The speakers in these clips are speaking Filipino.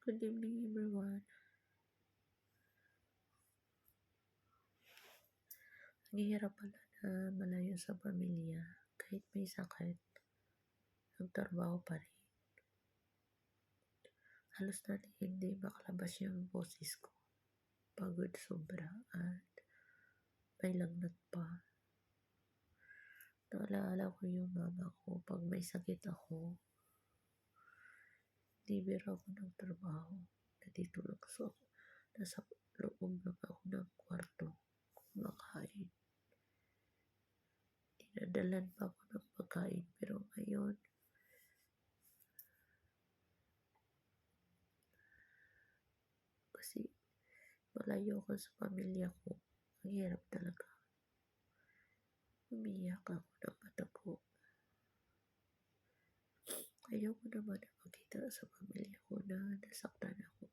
Good evening, everyone. Ang hirap pala na malayo sa pamilya. Kahit may sakit, nagtrabaho pa rin. Halos na hindi makalabas yung boses ko. Pagod sobra at may lagnat pa. Naalala ko yung mama ko pag may sakit ako. Di biro ako ng trabaho. Nandito lang nasa loob lang ako ng kwarto. Kumakain. Dinadalan pa ako ng pagkain. Pero ngayon, kasi malayo ako sa pamilya ko. Ang hirap talaga. Umiyak ako ng mata ko. Ayoko naman na makita sa pamilya ko na nasaktan ako.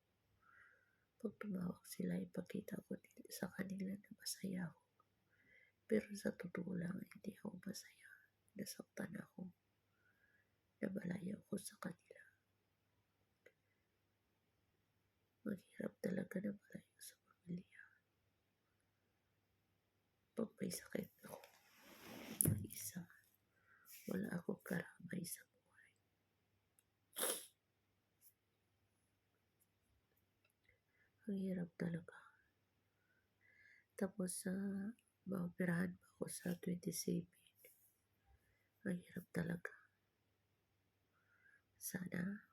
Pag tumawag sila, ipakita ko sa kanila na masaya ako. Pero sa totoo lang, hindi ako masaya. Nasaktan ako. Nabalayo ako sa kanila. Maghirap talaga na malayo sa pamilya. Pag may sakit ako, mag-isa. Wala akong karamay sa buhay. Ang hirap talaga. Tapos maoperahan pa ako sa 27. Ang hirap talaga. Sana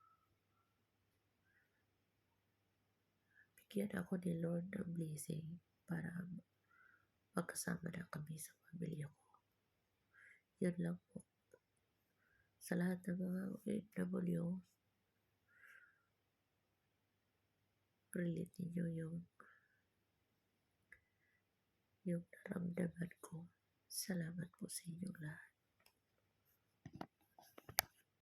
bigyan ako ni Lord ng blessing para magkasama na kami sa pamilya ko. Yun lang po. Sa lahat ng mga OFW, relate ninyo yung naramdaman ko. Salamat po sa inyong lahat.